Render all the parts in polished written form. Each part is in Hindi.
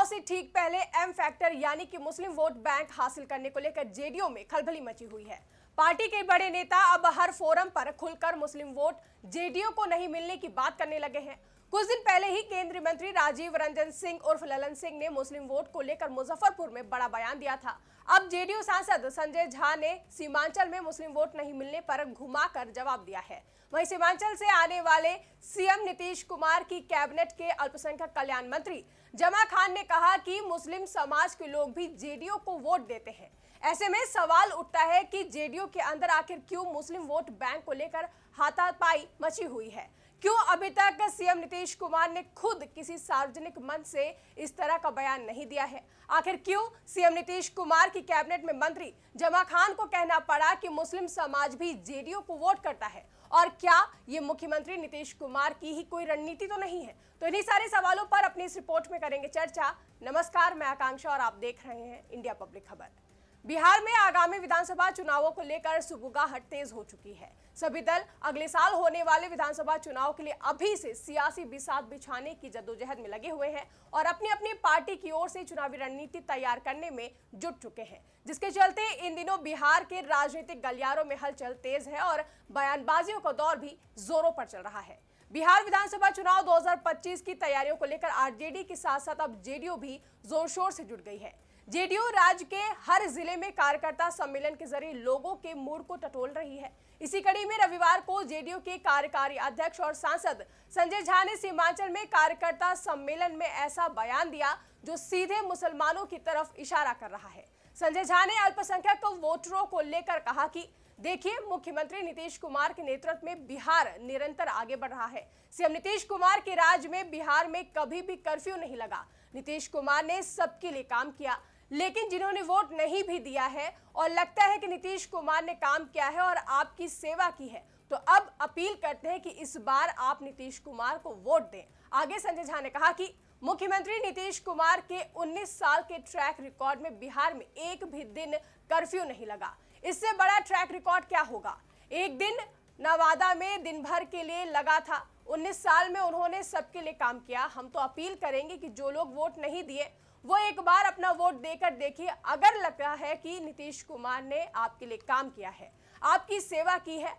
से ठीक पहले एम फैक्टर यानी कि मुस्लिम वोट बैंक हासिल करने को लेकर जेडीयू में खलबली मची हुई है। पार्टी के बड़े नेता अब हर फोरम पर खुलकर मुस्लिम वोट जेडीयू को नहीं मिलने की बात करने लगे हैं। कुछ दिन पहले ही केंद्रीय मंत्री राजीव रंजन सिंह उर्फ ललन सिंह ने मुस्लिम वोट को लेकर मुजफ्फरपुर में बड़ा बयान दिया था। अब जेडीयू सांसद संजय झा ने सीमांचल में मुस्लिम वोट नहीं मिलने पर घुमाकर जवाब दिया है। वहीं सीमांचल से आने वाले सीएम नीतीश कुमार की कैबिनेट के अल्पसंख्यक कल्याण मंत्री जमा खान ने कहा कि मुस्लिम समाज के लोग भी जेडीयू को वोट देते हैं। ऐसे में सवाल उठता है कि जेडीयू के अंदर आखिर क्यों मुस्लिम वोट बैंक को लेकर हाथापाई मची हुई है। क्यों अभी तक सीएम नीतीश कुमार ने खुद किसी सार्वजनिक मंच से इस तरह का बयान नहीं दिया है। आखिर क्यों सीएम नीतीश कुमार की कैबिनेट में मंत्री जमा खान को कहना पड़ा कि मुस्लिम समाज भी जेडीयू को वोट करता है, और क्या ये मुख्यमंत्री नीतीश कुमार की ही कोई रणनीति तो नहीं है। तो इन्हीं सारे सवालों पर अपनी इस रिपोर्ट में करेंगे चर्चा। नमस्कार, मैं आकांक्षा और आप देख रहे हैं इंडिया पब्लिक खबर। बिहार में आगामी विधानसभा चुनावों को लेकर सुगबुगाहट तेज हो चुकी है। सभी दल अगले साल होने वाले विधानसभा चुनाव के लिए अभी से सियासी बिसात बिछाने की जद्दोजहद में लगे हुए हैं और अपनी अपनी पार्टी की ओर से चुनावी रणनीति तैयार करने में जुट चुके हैं, जिसके चलते इन दिनों बिहार के राजनीतिक गलियारों में हलचल तेज है और बयानबाजियों का दौर भी जोरों पर चल रहा है। बिहार विधानसभा चुनाव 2025 की तैयारियों को लेकर आरजेडी के साथ साथ अब जेडीयू भी जोर शोर से जुट गई है। जेडीयू राज्य के हर जिले में कार्यकर्ता सम्मेलन के जरिए लोगों के मूड को टटोल रही है। इसी कड़ी में रविवार को जेडीयू के कार्यकारी अध्यक्ष और सांसद संजय झा ने सीमांचल में कार्यकर्ता सम्मेलन में ऐसा बयान दिया जो सीधे मुसलमानों की तरफ इशारा कर रहा है। संजय झा ने अल्पसंख्यक वोटरों को लेकर कहा कि देखिए, मुख्यमंत्री नीतीश कुमार के नेतृत्व में बिहार निरंतर आगे बढ़ रहा है। सीएम नीतीश कुमार के राज में बिहार में कभी भी कर्फ्यू नहीं लगा। नीतीश कुमार ने सबके लिए काम किया, लेकिन जिन्होंने वोट नहीं भी दिया है और लगता है कि नीतीश कुमार ने काम किया है और आपकी सेवा की है, तो अब अपील करते हैं कि इस बार आप नीतीश कुमार को वोट दें। आगे संजय झा ने कहा कि मुख्यमंत्री नीतीश कुमार के 19 साल के ट्रैक रिकॉर्ड में बिहार में एक भी दिन कर्फ्यू नहीं लगा। इससे बड़ा ट्रैक रिकॉर्ड क्या होगा। एक दिन नवादा में दिन भर के लिए लगा था। 19 साल में उन्होंने सबके लिए काम किया। हम तो अपील करेंगे कि जो लोग वोट नहीं दिए वो एक बार अपना वोट देकर देखिए। अगर लगता है कि नीतीश कुमार ने आपके लिए काम किया है, आपकी सेवा की है,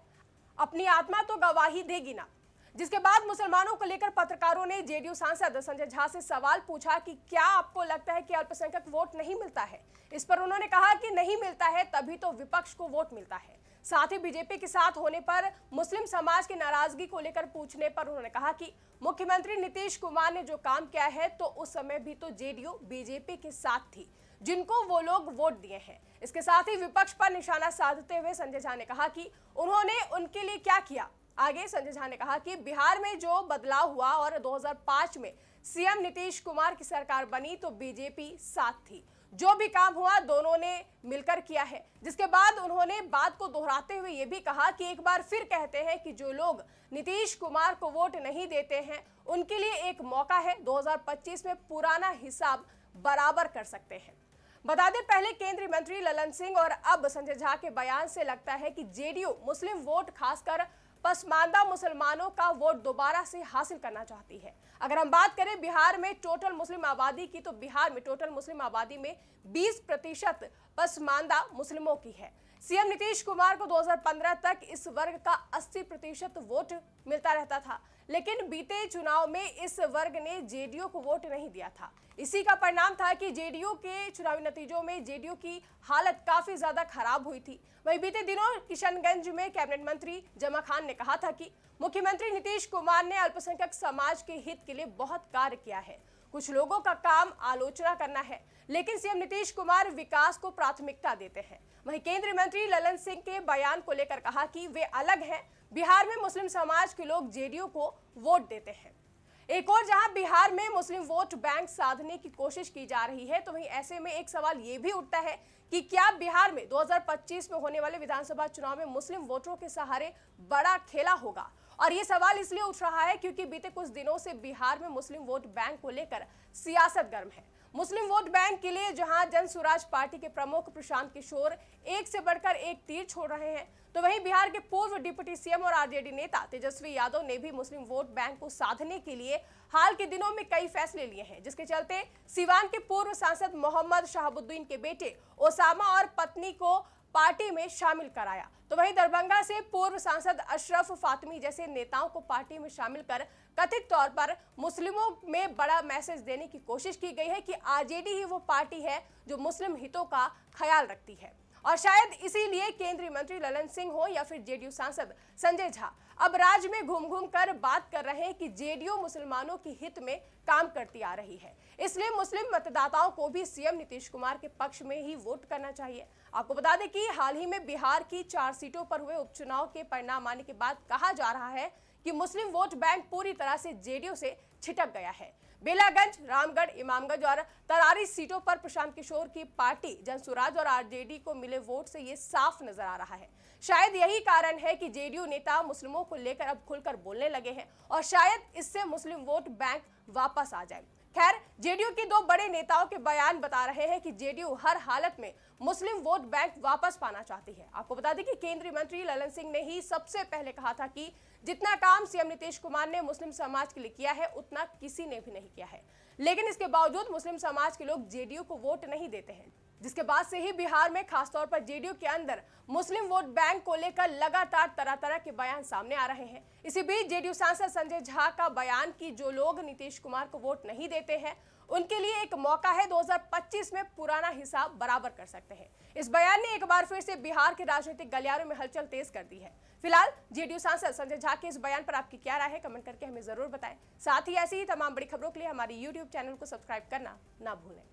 अपनी आत्मा तो गवाही देगी ना। जिसके बाद मुसलमानों को लेकर पत्रकारों ने जेडीयू सांसद संजय झा से सवाल पूछा कि क्या आपको लगता है कि अल्पसंख्यक वोट नहीं मिलता है। इस पर उन्होंने कहा कि नहीं मिलता है तभी तो विपक्ष को वोट मिलता है। साथ ही बीजेपी के साथ होने पर मुस्लिम समाज की नाराजगी को लेकर पूछने पर उन्होंने कहा कि मुख्यमंत्री नीतीश कुमार ने जो काम किया है तो उस समय भी तो जेडीयू बीजेपी के साथ थी, जिनको वो लोग वोट दिए हैं। इसके साथ ही विपक्ष पर निशाना साधते हुए संजय झा ने कहा कि उन्होंने उनके लिए क्या किया। आगे संजय झा ने कहा कि बिहार में जो बदलाव हुआ और 2005 में सीएम नीतीश कुमार की सरकार बनी तो बीजेपी साथ थी। जो भी काम हुआ दोनों ने मिलकर किया है। जिसके बाद उन्होंने बात को दोहराते हुए ये भी कहा कि एक बार फिर कहते हैं कि जो लोग नीतीश कुमार को वोट नहीं देते हैं उनके लिए एक मौका है, 2025 में पुराना हिसाब बराबर कर सकते हैं। बता दें, पहले केंद्रीय मंत्री ललन सिंह और अब संजय झा के बयान से लगता है कि जेडीयू मुस्लिम वोट खासकर पसमानदा मुसलमानों का वोट दोबारा से हासिल करना चाहती है। अगर हम बात करें बिहार में टोटल मुस्लिम आबादी की, तो बिहार में टोटल मुस्लिम आबादी में 20% पसमानदा मुस्लिमों की है। सीएम नीतीश कुमार को 2015 तक इस वर्ग का 80% वोट मिलता रहता था, लेकिन बीते चुनाव में इस वर्ग ने जेडीयू को वोट नहीं दिया था। इसी का परिणाम था कि जेडीयू के चुनावी नतीजों में जेडीयू की हालत काफी ज्यादा खराब हुई थी। वहीं बीते दिनों किशनगंज में कैबिनेट मंत्री जमा खान ने कहा था कि मुख्यमंत्री नीतीश कुमार ने अल्पसंख्यक समाज के हित के लिए बहुत कार्य किया है। कुछ लोगों का काम आलोचना करना है, लेकिन सीएम नीतीश कुमार विकास को प्राथमिकता देते हैं। वहीं केंद्रीय मंत्री ललन सिंह के बयान को लेकर कहा कि वे अलग हैं। बिहार में मुस्लिम समाज के लोग जेडीयू को वोट देते हैं। एक और जहां बिहार में मुस्लिम वोट बैंक साधने की कोशिश की जा रही है, तो वहीं ऐसे में एक सवाल ये भी उठता है कि क्या बिहार में 2025 में होने वाले विधानसभा चुनाव में मुस्लिम वोटरों के सहारे बड़ा खेला होगा। और ये सवाल इसलिए उठ रहा है क्योंकि बीते कुछ दिनों से बिहार में मुस्लिम वोट बैंक को लेकर सियासत गर्म है। मुस्लिम वोट बैंक के लिए जहां जन स्वराज पार्टी के प्रमुख प्रशांत किशोर एक से बढ़कर एक तीर छोड़ रहे हैं, तो वहीं बिहार के पूर्व डिप्टी सीएम और आरजेडी नेता तेजस्वी यादव ने भी मुस्लिम वोट बैंक को साधने के लिए हाल के दिनों में कई फैसले लिए हैं, जिसके चलते सीवान के पूर्व सांसद मोहम्मद शहाबुद्दीन के बेटे ओसामा और पत्नी को पार्टी में शामिल कराया। तो वहीं दरभंगा से पूर्व सांसद अशरफ फातिमी जैसे नेताओं को पार्टी में शामिल कर कथित तौर पर मुस्लिमों में बड़ा मैसेज देने की कोशिश की गई है कि आरजेडी ही वो पार्टी है जो मुस्लिम हितों का ख्याल रखती है। और शायद इसीलिए केंद्रीय मंत्री ललन सिंह हो या फिर जेडीयू सांसद संजय झा अब राज्य में घूम घूम कर बात कर रहे हैं कि जेडीयू मुसलमानों के हित में काम करती आ रही है, इसलिए मुस्लिम मतदाताओं को भी सीएम नीतीश कुमार के पक्ष में ही वोट करना चाहिए। आपको बता दें कि हाल ही में बिहार की 4 सीटों पर हुए उपचुनाव के परिणाम आने के बाद कहा जा रहा है कि मुस्लिम वोट बैंक पूरी तरह से जेडीयू से छिटक गया है। बेलागंज, रामगढ़, इमामगंज और तरारी सीटों पर प्रशांत किशोर की पार्टी जनसुराज और आरजेडी को मिले वोट से ये साफ नजर आ रहा है। शायद यही कारण है कि जेडीयू नेता मुस्लिमों को लेकर अब खुलकर बोलने लगे हैं और शायद इससे मुस्लिम वोट बैंक वापस आ जाए। खैर, जेडीयू के 2 बड़े नेताओं के बयान बता रहे हैं कि जेडीयू हर हालत में मुस्लिम वोट बैंक वापस पाना चाहती है। आपको बता दें कि केंद्रीय मंत्री ललन सिंह ने ही सबसे पहले कहा था कि जितना काम सीएम नीतीश कुमार ने मुस्लिम समाज के लिए किया है उतना किसी ने भी नहीं किया है, लेकिन इसके बावजूद मुस्लिम समाज के लोग जेडीयू को वोट नहीं देते हैं, जिसके बाद से ही बिहार में खासतौर पर जेडीयू के अंदर मुस्लिम वोट बैंक को लेकर लगातार तरह तरह के बयान सामने आ रहे हैं। इसी बीच जेडीयू सांसद संजय झा का बयान कि जो लोग नीतीश कुमार को वोट नहीं देते हैं उनके लिए एक मौका है, 2025 में पुराना हिसाब बराबर कर सकते हैं। इस बयान ने एक बार फिर से बिहार के राजनीतिक गलियारों में हलचल तेज कर दी है। फिलहाल जेडीयू सांसद संजय झा के इस बयान पर आपकी क्या राय है, कमेंट करके हमें जरूर बताएं। साथ ही ऐसी ही तमाम बड़ी खबरों के लिए हमारी यूट्यूब चैनल को सब्सक्राइब करना ना भूलें।